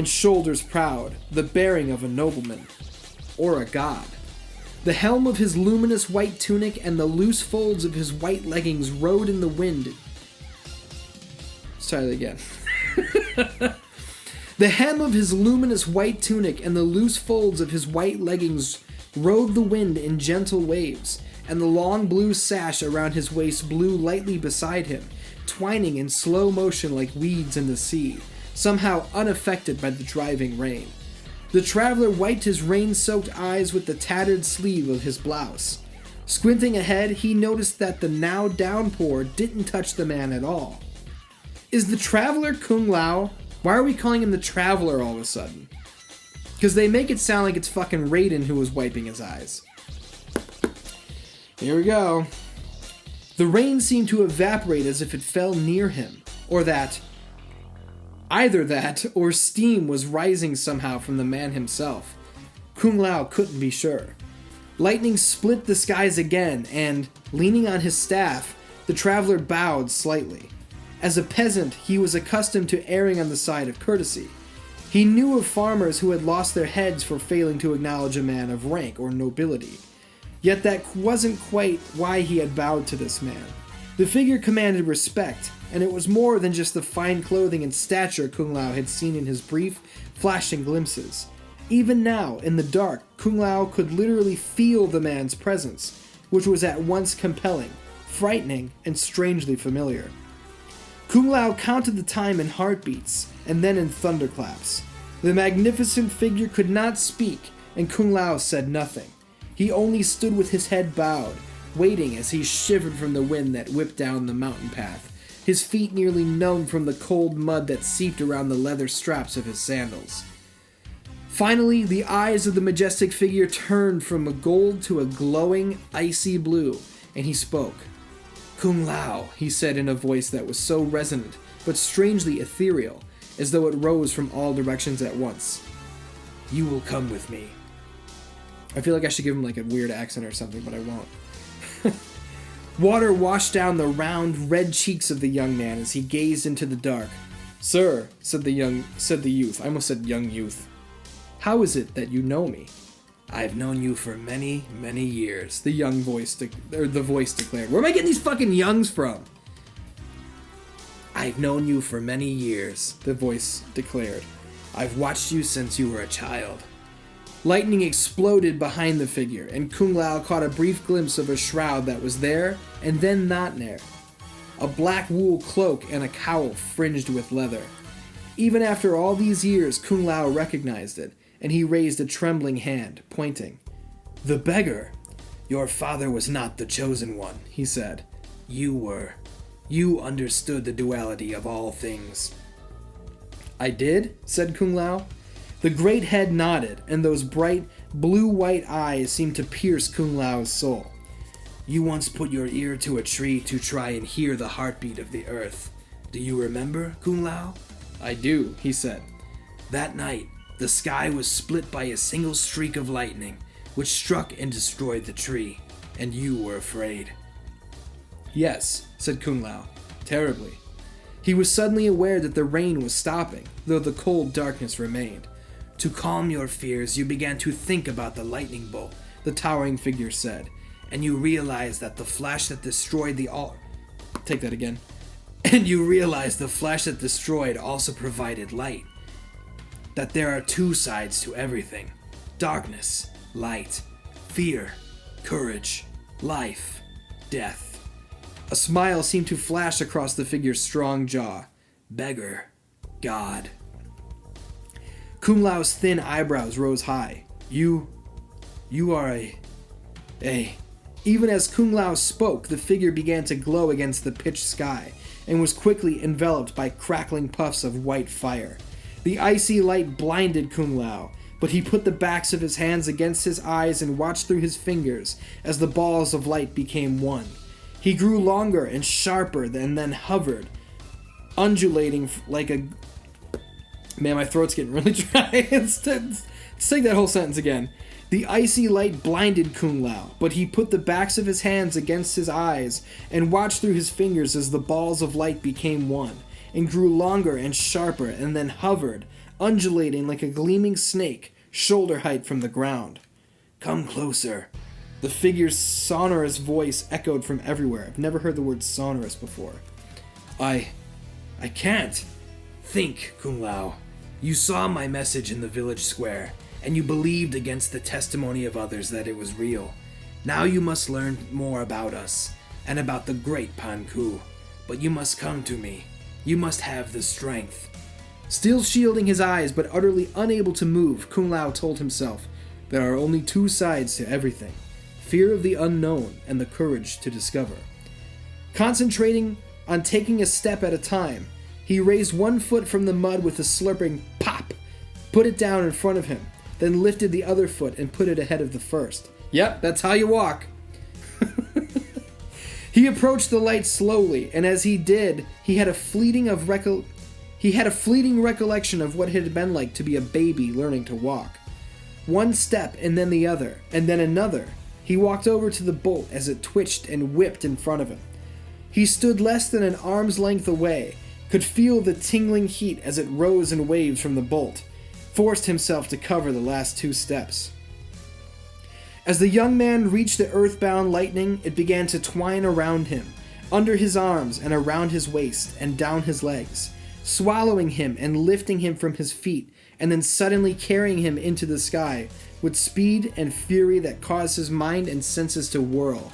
shoulders proud, the bearing of a nobleman. Or a god. The helm of his luminous white tunic and the loose folds of his white leggings rode in the wind. Try that again. The hem of his luminous white tunic and the loose folds of his white leggings rode the wind in gentle waves, and the long blue sash around his waist blew lightly beside him, twining in slow motion like weeds in the sea, somehow unaffected by the driving rain. The traveler wiped his rain-soaked eyes with the tattered sleeve of his blouse. Squinting ahead, he noticed that the now downpour didn't touch the man at all. Is the traveler Kung Lao? Why are we calling him the traveler all of a sudden? Because they make it sound like it's fucking Raiden who was wiping his eyes. Here we go. The rain seemed to evaporate as if it fell near him, or that, either that, or steam was rising somehow from the man himself. Kung Lao couldn't be sure. Lightning split the skies again, and, leaning on his staff, the traveler bowed slightly. As a peasant, he was accustomed to erring on the side of courtesy. He knew of farmers who had lost their heads for failing to acknowledge a man of rank or nobility. Yet that wasn't quite why he had bowed to this man. The figure commanded respect, and it was more than just the fine clothing and stature Kung Lao had seen in his brief, flashing glimpses. Even now, in the dark, Kung Lao could literally feel the man's presence, which was at once compelling, frightening, and strangely familiar. Kung Lao counted the time in heartbeats, and then in thunderclaps. The magnificent figure could not speak, and Kung Lao said nothing. He only stood with his head bowed, waiting as he shivered from the wind that whipped down the mountain path, his feet nearly numb from the cold mud that seeped around the leather straps of his sandals. Finally, the eyes of the majestic figure turned from a gold to a glowing, icy blue, and he spoke. Kung Lao, he said in a voice that was so resonant, but strangely ethereal, as though it rose from all directions at once. You will come with me. I feel like I should give him like a weird accent or something, but I won't. Water washed down the round, red cheeks of the young man as he gazed into the dark. Sir, said the youth. I almost said young youth. How is it that you know me? I've known you for many, many years, the voice declared. Where am I getting these fucking youngs from? I've known you for many years, the voice declared. I've watched you since you were a child. Lightning exploded behind the figure, and Kung Lao caught a brief glimpse of a shroud that was there, and then not there. A black wool cloak and a cowl fringed with leather. Even after all these years, Kung Lao recognized it, and he raised a trembling hand, pointing. The beggar! Your father was not the chosen one, he said. You were. You understood the duality of all things. I did, said Kung Lao. The great head nodded, and those bright, blue-white eyes seemed to pierce Kung Lao's soul. You once put your ear to a tree to try and hear the heartbeat of the earth. Do you remember, Kung Lao? I do, he said. That night, the sky was split by a single streak of lightning, which struck and destroyed the tree, and you were afraid. Yes, said Kung Lao, terribly. He was suddenly aware that the rain was stopping, though the cold darkness remained. To calm your fears, you began to think about the lightning bolt, the towering figure said, and you realized that the flash that destroyed the Take that again. And you realized the flash that destroyed also provided light. That there are two sides to everything. Darkness, light, fear, courage, life, death. A smile seemed to flash across the figure's strong jaw. Beggar, God. Kung Lao's thin eyebrows rose high. You are a... Even as Kung Lao spoke, the figure began to glow against the pitched sky, and was quickly enveloped by crackling puffs of white fire. The icy light blinded Kung Lao, but he put the backs of his hands against his eyes and watched through his fingers as the balls of light became one. He grew longer and sharper and then hovered, undulating like a... Man, my throat's getting really dry. Let's take that whole sentence again. The icy light blinded Kung Lao, but he put the backs of his hands against his eyes and watched through his fingers as the balls of light became one, and grew longer and sharper and then hovered, undulating like a gleaming snake, shoulder height from the ground. Come closer. The figure's sonorous voice echoed from everywhere. I've never heard the word sonorous before. I can't. Think, Kung Lao. You saw my message in the village square, and you believed against the testimony of others that it was real. Now you must learn more about us, and about the great Pan Ku. But you must come to me. You must have the strength. Still shielding his eyes, but utterly unable to move, Kung Lao told himself, there are only two sides to everything. Fear of the unknown, and the courage to discover. Concentrating on taking a step at a time, he raised one foot from the mud with a slurping pop, put it down in front of him, then lifted the other foot and put it ahead of the first. Yep, that's how you walk. He approached the light slowly, and as he did, he had a fleeting recollection of what it had been like to be a baby learning to walk. One step, and then the other, and then another. He walked over to the bolt as it twitched and whipped in front of him. He stood less than an arm's length away, could feel the tingling heat as it rose in waves from the bolt, forced himself to cover the last two steps. As the young man reached the earthbound lightning, it began to twine around him, under his arms and around his waist and down his legs, swallowing him and lifting him from his feet, and then suddenly carrying him into the sky with speed and fury that caused his mind and senses to whirl.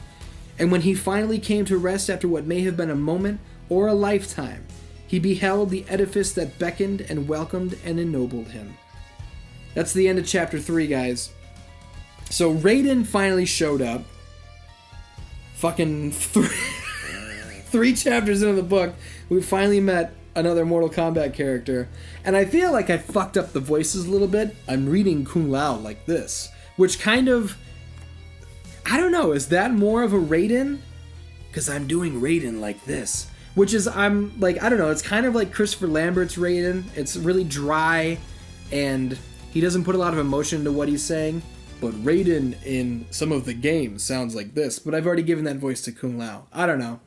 And when he finally came to rest after what may have been a moment or a lifetime, he beheld the edifice that beckoned and welcomed and ennobled him. That's the end of chapter 3, guys. So Raiden finally showed up. Fucking three chapters into the book, we finally met another Mortal Kombat character. And I feel like I fucked up the voices a little bit. I'm reading Kung Lao like this, which kind of... I don't know, is that more of a Raiden? Because I'm doing Raiden like this. Which is, I'm like, I don't know, it's kind of like Christopher Lambert's Raiden. It's really dry, and he doesn't put a lot of emotion into what he's saying. But Raiden in some of the games sounds like this. But I've already given that voice to Kung Lao. I don't know.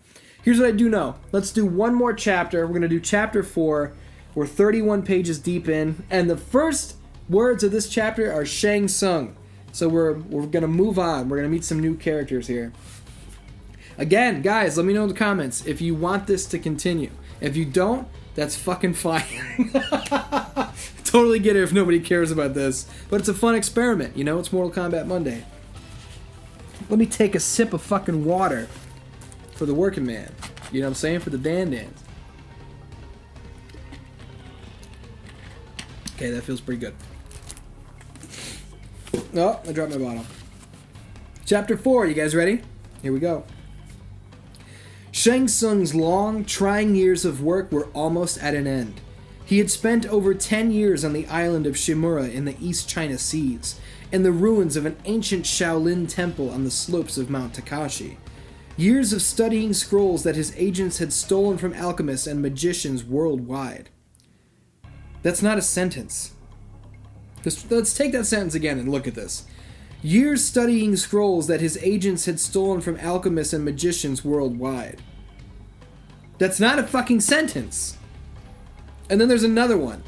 Here's what I do know. Let's do one more chapter. We're going to do chapter 4. We're 31 pages deep in. And the first words of this chapter are Shang Tsung. So we're going to move on. We're going to meet some new characters here. Again, guys, let me know in the comments if you want this to continue. If you don't, that's fucking fine. Totally get it if nobody cares about this. But it's a fun experiment, you know? It's Mortal Kombat Monday. Let me take a sip of fucking water for the working man. You know what I'm saying? For the DanDans. Okay, that feels pretty good. Oh, I dropped my bottle. Chapter 4, you guys ready? Here we go. Shang Tsung's long, trying years of work were almost at an end. He had spent over 10 years on the island of Shimura in the East China Seas, in the ruins of an ancient Shaolin temple on the slopes of Mount Takashi. Years of studying scrolls that his agents had stolen from alchemists and magicians worldwide. That's not a sentence. Let's take that sentence again and look at this. Years studying scrolls that his agents had stolen from alchemists and magicians worldwide. That's not a fucking sentence. And then there's another one.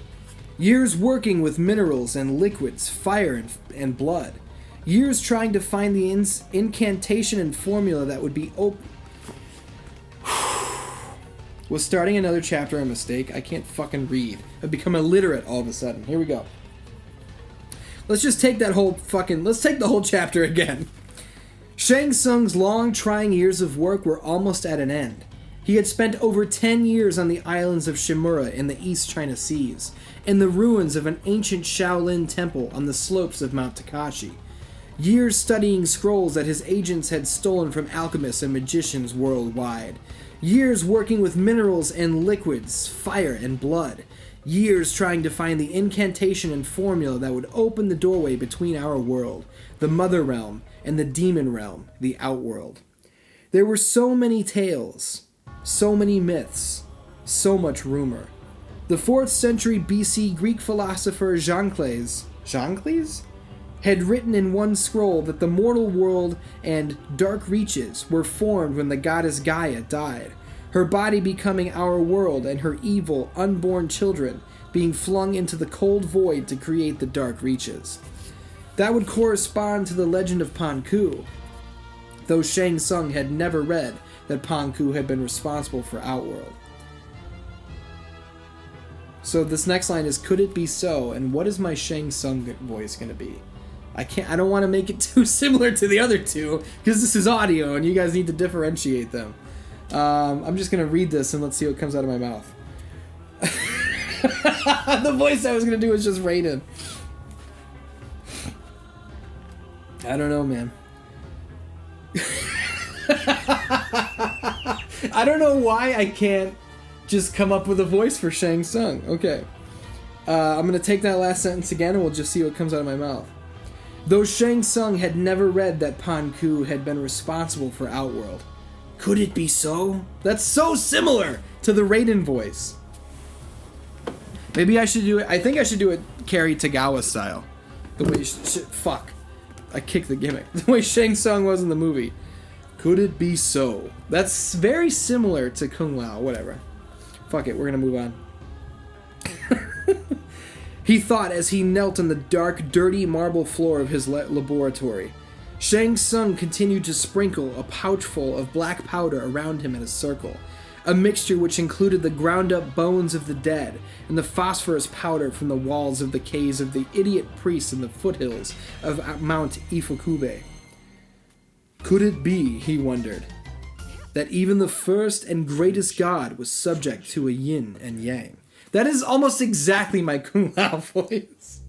Years working with minerals and liquids, fire and blood. Years trying to find the incantation and formula that would be open. Was starting another chapter a mistake? I can't fucking read. I've become illiterate all of a sudden. Here we go. Let's just take that whole fucking... Let's take the whole chapter again. Shang Tsung's long, trying years of work were almost at an end. He had spent over 10 years on the islands of Shimura in the East China Seas, in the ruins of an ancient Shaolin temple on the slopes of Mount Takashi. Years studying scrolls that his agents had stolen from alchemists and magicians worldwide. Years working with minerals and liquids, fire and blood. Years trying to find the incantation and formula that would open the doorway between our world, the Mother Realm, and the Demon Realm, the Outworld. There were so many tales, so many myths, so much rumor. The 4th century BC Greek philosopher Jeancles had written in one scroll that the mortal world and dark reaches were formed when the goddess Gaia died, her body becoming our world and her evil, unborn children being flung into the cold void to create the dark reaches. That would correspond to the legend of Panku, though Shang Tsung had never read that Panku had been responsible for Outworld. So this next line is, could it be so? And what is my Shang Tsung voice going to be? I don't want to make it too similar to the other two, because this is audio and you guys need to differentiate them. I'm just going to read this and let's see what comes out of my mouth. The voice I was going to do was just Raiden. I don't know, man. I don't know why I can't just come up with a voice for Shang Tsung. Okay. I'm going to take that last sentence again and we'll just see what comes out of my mouth. Though Shang Tsung had never read that Panku had been responsible for Outworld. Could it be so? That's so similar to the Raiden voice. Maybe I should do it. I think I should do it Cary Tagawa style. The way... fuck. I kicked the gimmick. The way Shang Tsung was in the movie. Could it be so? That's very similar to Kung Lao. Whatever. Fuck it. We're gonna move on. He thought as he knelt on the dark, dirty marble floor of his laboratory. Shang Tsung continued to sprinkle a pouchful of black powder around him in a circle, a mixture which included the ground-up bones of the dead and the phosphorus powder from the walls of the caves of the idiot priests in the foothills of Mount Ifukube. Could it be, he wondered, that even the first and greatest god was subject to a yin and yang? That is almost exactly my Kung Lao voice.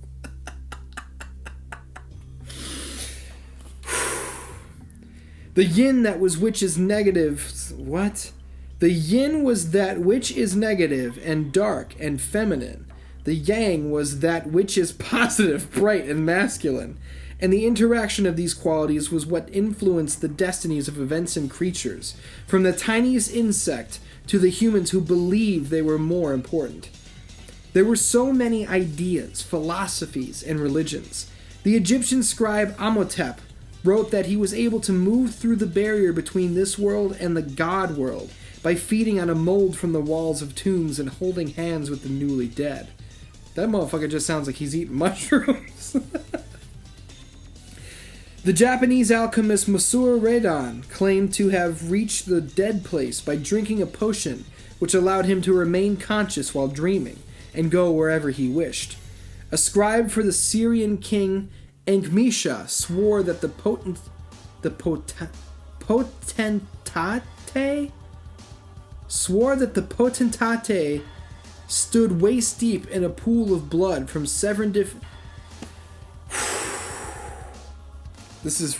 The yin that was which is negative... What? The yin was that which is negative and dark and feminine. The yang was that which is positive, bright, and masculine. And the interaction of these qualities was what influenced the destinies of events and creatures, from the tiniest insect to the humans who believed they were more important. There were so many ideas, philosophies, and religions. The Egyptian scribe Amenhotep wrote that he was able to move through the barrier between this world and the God world by feeding on a mold from the walls of tombs and holding hands with the newly dead. That motherfucker just sounds like he's eating mushrooms. The Japanese alchemist Masaru Raiden claimed to have reached the dead place by drinking a potion which allowed him to remain conscious while dreaming and go wherever he wished. A scribe for the Syrian king Enkhmisha swore that the potentate stood waist deep in a pool of blood from 7 different... This is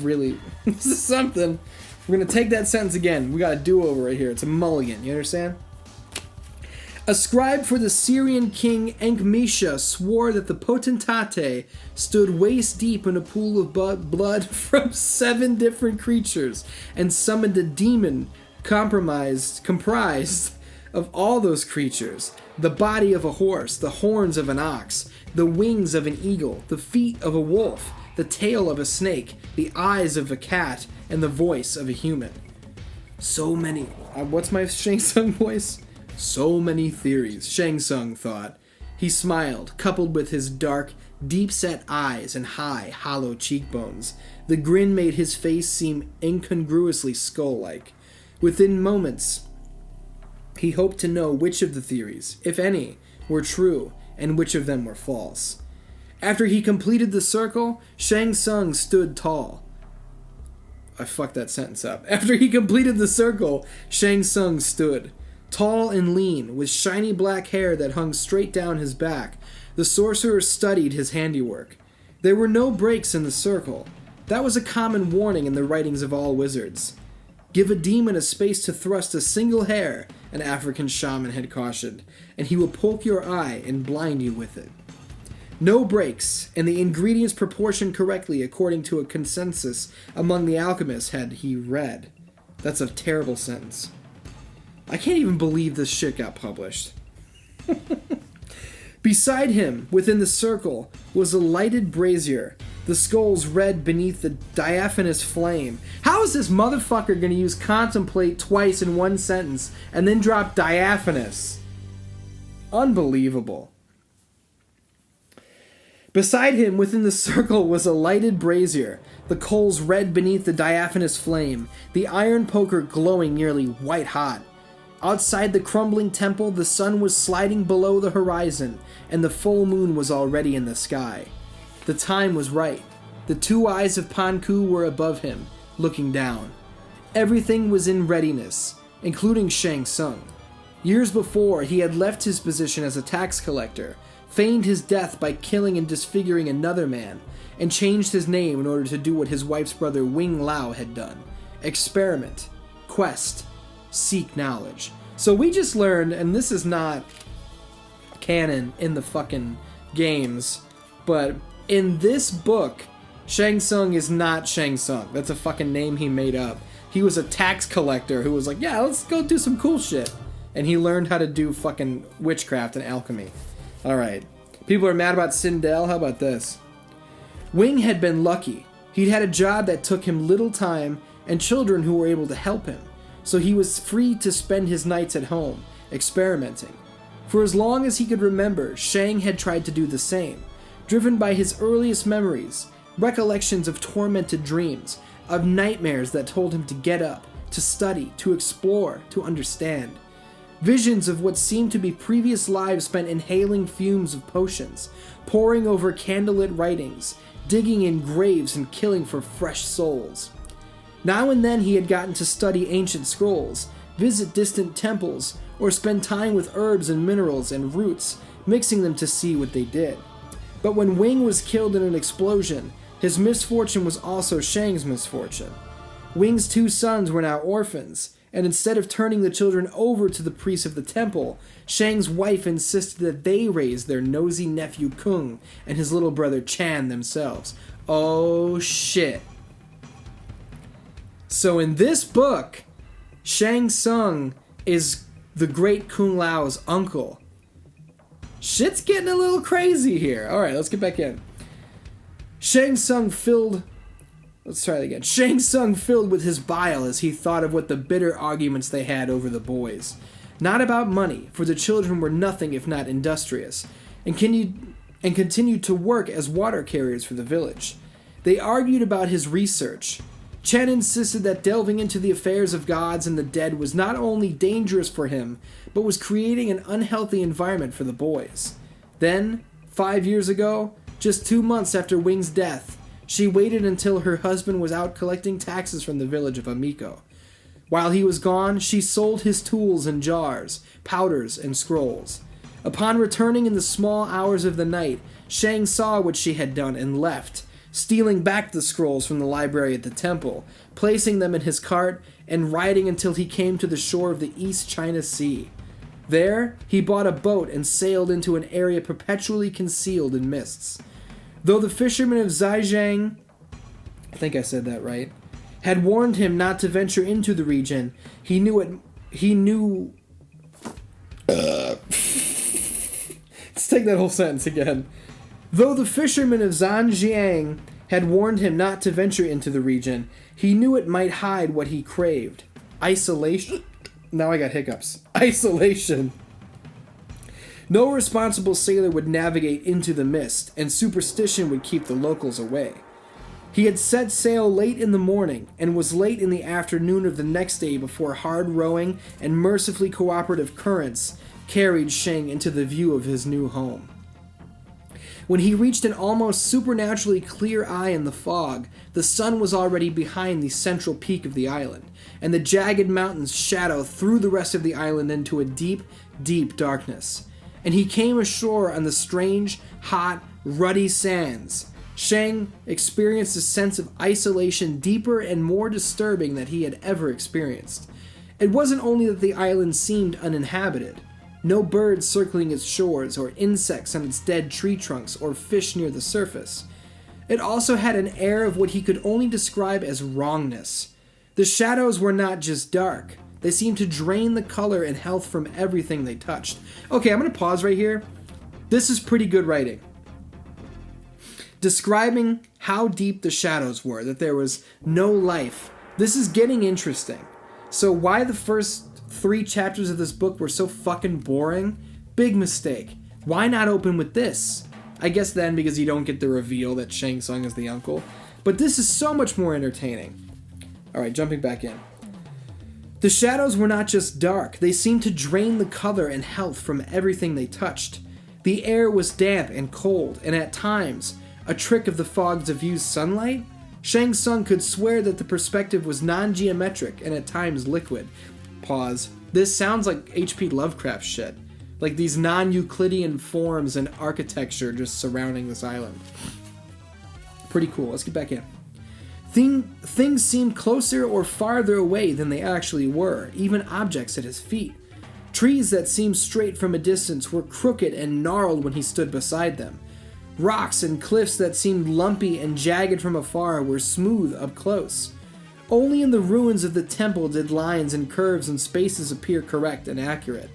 something. We're going to take that sentence again. We got a do-over right here. It's a mulligan. You understand? A scribe for the Syrian king Enkhmisha swore that the potentate stood waist deep in a pool of blood from 7 different creatures and summoned a demon comprised of all those creatures: the body of a horse, the horns of an ox, the wings of an eagle, the feet of a wolf, the tail of a snake, the eyes of a cat, and the voice of a human. So many... what's my Shang Tsung voice? So many theories, Shang Tsung thought. He smiled, coupled with his dark, deep-set eyes and high, hollow cheekbones. The grin made his face seem incongruously skull-like. Within moments, he hoped to know which of the theories, if any, were true and which of them were false. After he completed the circle, Shang Tsung stood tall. I fucked that sentence up. After he completed the circle, Shang Tsung stood. Tall and lean, with shiny black hair that hung straight down his back, the sorcerer studied his handiwork. There were no breaks in the circle. That was a common warning in the writings of all wizards. Give a demon a space to thrust a single hair, an African shaman had cautioned, and he will poke your eye and blind you with it. No breaks, and the ingredients proportioned correctly according to a consensus among the alchemists had he read. That's a terrible sentence. I can't even believe this shit got published. Beside him, within the circle, was a lighted brazier, the skulls red beneath the diaphanous flame. How is this motherfucker gonna use contemplate twice in one sentence and then drop diaphanous? Unbelievable. Beside him, within the circle, was a lighted brazier, the coals red beneath the diaphanous flame, the iron poker glowing nearly white-hot. Outside the crumbling temple, the sun was sliding below the horizon, and the full moon was already in the sky. The time was right. The two eyes of Panku were above him, looking down. Everything was in readiness, including Shang Tsung. Years before, he had left his position as a tax collector, feigned his death by killing and disfiguring another man, and changed his name in order to do what his wife's brother Wing Lao had done. Experiment. Quest. Seek knowledge. So we just learned, and this is not canon in the fucking games, but in this book, Shang Tsung is not Shang Tsung. That's a fucking name he made up. He was a tax collector who was like, yeah, let's go do some cool shit. And he learned how to do fucking witchcraft and alchemy. Alright. People are mad about Sindel. How about this? Wing had been lucky. He'd had a job that took him little time and children who were able to help him. So he was free to spend his nights at home, experimenting. For as long as he could remember, Shang had tried to do the same, driven by his earliest memories, recollections of tormented dreams, of nightmares that told him to get up, to study, to explore, to understand. Visions of what seemed to be previous lives spent inhaling fumes of potions, poring over candlelit writings, digging in graves and killing for fresh souls. Now and then he had gotten to study ancient scrolls, visit distant temples, or spend time with herbs and minerals and roots, mixing them to see what they did. But when Wing was killed in an explosion, his misfortune was also Shang's misfortune. Wing's two sons were now orphans, and instead of turning the children over to the priests of the temple, Shang's wife insisted that they raise their nosy nephew Kung and his little brother Chan themselves. Oh shit. So in this book, Shang Tsung is the great Kung Lao's uncle. Shit's getting a little crazy here. Alright, let's get back in. Shang Tsung filled with his bile as he thought of what the bitter arguments they had over the boys. Not about money, for the children were nothing if not industrious, and continued to work as water carriers for the village. They argued about his research. Chen insisted that delving into the affairs of gods and the dead was not only dangerous for him, but was creating an unhealthy environment for the boys. Then, 5 years ago, just 2 months after Wing's death, she waited until her husband was out collecting taxes from the village of Amiko. While he was gone, she sold his tools and jars, powders and scrolls. Upon returning in the small hours of the night, Shang saw what she had done and left, stealing back the scrolls from the library at the temple, placing them in his cart, and riding until he came to the shore of the East China Sea. There, he bought a boat and sailed into an area perpetually concealed in mists. Though the fishermen of Zhejiang, I think I said that right, had warned him not to venture into the region, Let's take that whole sentence again. Though the fishermen of Zhejiang had warned him not to venture into the region, he knew it might hide what he craved. isolation. Now I got hiccups. Isolation. No responsible sailor would navigate into the mist, and superstition would keep the locals away. He had set sail late in the morning, and was late in the afternoon of the next day before hard rowing and mercifully cooperative currents carried Shang into the view of his new home. When he reached an almost supernaturally clear eye in the fog, the sun was already behind the central peak of the island, and the jagged mountains shadow threw the rest of the island into a deep, deep darkness. And he came ashore on the strange, hot, ruddy sands. Shang experienced a sense of isolation deeper and more disturbing than he had ever experienced. It wasn't only that the island seemed uninhabited. No birds circling its shores, or insects on its dead tree trunks, or fish near the surface. It also had an air of what he could only describe as wrongness. The shadows were not just dark. They seemed to drain the color and health from everything they touched. Okay, I'm going to pause right here. This is pretty good writing. Describing how deep the shadows were, that there was no life. This is getting interesting. So why the first 3 chapters of this book were so fucking boring? Big mistake. Why not open with this? I guess then because you don't get the reveal that Shang Tsung is the uncle. But this is so much more entertaining. Alright, jumping back in. The shadows were not just dark, they seemed to drain the color and health from everything they touched. The air was damp and cold, and at times, a trick of the fog's diffused sunlight, Shang Tsung could swear that the perspective was non-geometric and at times liquid. Pause. This sounds like H.P. Lovecraft shit. Like these non-Euclidean forms and architecture just surrounding this island. Pretty cool. Let's get back in. Things seemed closer or farther away than they actually were, even objects at his feet. Trees that seemed straight from a distance were crooked and gnarled when he stood beside them. Rocks and cliffs that seemed lumpy and jagged from afar were smooth up close. Only in the ruins of the temple did lines and curves and spaces appear correct and accurate.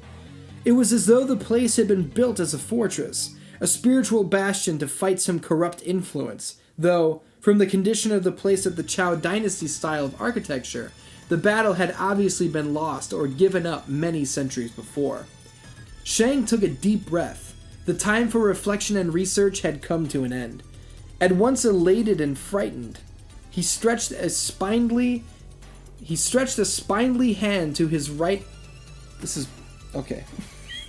It was as though the place had been built as a fortress, a spiritual bastion to fight some corrupt influence, though, from the condition of the place at the Zhou Dynasty style of architecture, the battle had obviously been lost or given up many centuries before. Shang took a deep breath. The time for reflection and research had come to an end. At once elated and frightened, he stretched a spindly hand to his right. This is okay.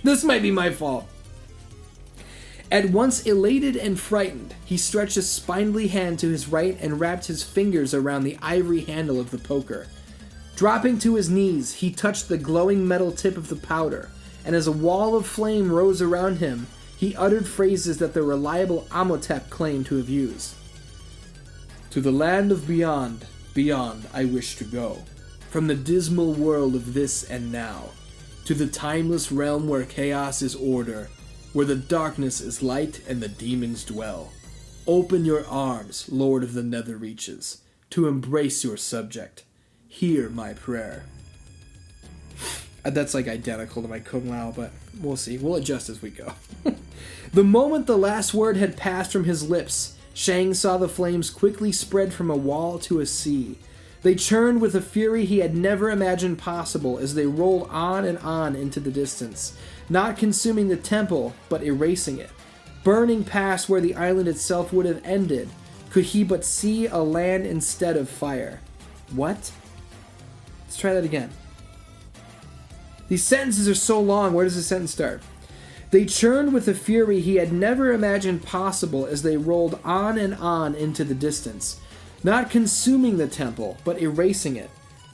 This might be my fault. At once elated and frightened, he stretched a spindly hand to his right and wrapped his fingers around the ivory handle of the poker. Dropping to his knees, he touched the glowing metal tip of the powder, and as a wall of flame rose around him, he uttered phrases that the reliable Amotep claimed to have used. To the land of beyond, beyond I wish to go, from the dismal world of this and now, to the timeless realm where chaos is order, where the darkness is light and the demons dwell. Open your arms, Lord of the Nether Reaches, to embrace your subject. Hear my prayer. That's like identical to my Kung Lao, but we'll see. We'll adjust as we go. The moment the last word had passed from his lips, Shang saw the flames quickly spread from a wall to a sea. They churned with a fury he had never imagined possible as they rolled on and on into the distance, not consuming the temple, but erasing it. Burning past where the island itself would have ended, could he but see a land instead of fire. What? Let's try that again. These sentences are so long, where does the sentence start? They churned with a fury he had never imagined possible as they rolled on and on into the distance, not consuming the temple, but erasing it.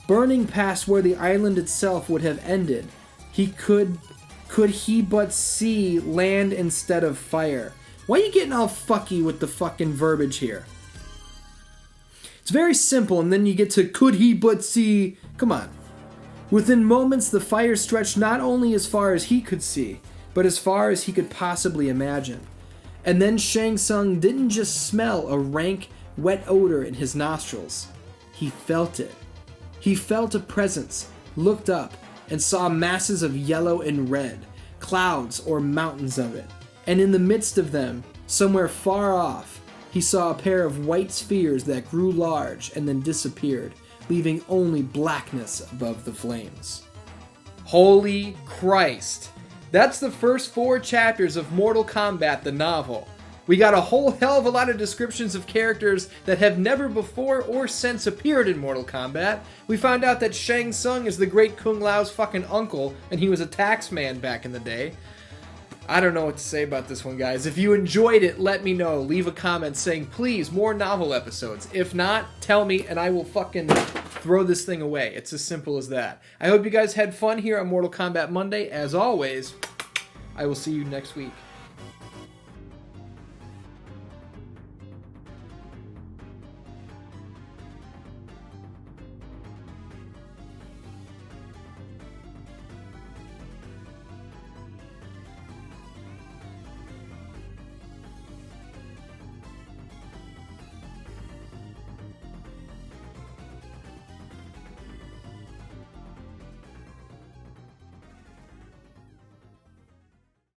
Burning past where the island itself would have ended, could he but see land instead of fire. Why are you getting all fucky with the fucking verbiage here? It's very simple, and then you get to could he but see. Come on. Within moments, the fire stretched not only as far as he could see, but as far as he could possibly imagine. And then Shang Tsung didn't just smell a rank, wet odor in his nostrils. He felt it. He felt a presence, looked up, and saw masses of yellow and red, clouds or mountains of it. And in the midst of them, somewhere far off, he saw a pair of white spheres that grew large and then disappeared, leaving only blackness above the flames. Holy Christ. That's the first 4 chapters of Mortal Kombat, the novel. We got a whole hell of a lot of descriptions of characters that have never before or since appeared in Mortal Kombat. We found out that Shang Tsung is the great Kung Lao's fucking uncle, and he was a taxman back in the day. I don't know what to say about this one, guys. If you enjoyed it, let me know. Leave a comment saying, please, more novel episodes. If not, tell me, and I will fucking throw this thing away. It's as simple as that. I hope you guys had fun here on Mortal Kombat Monday. As always, I will see you next week.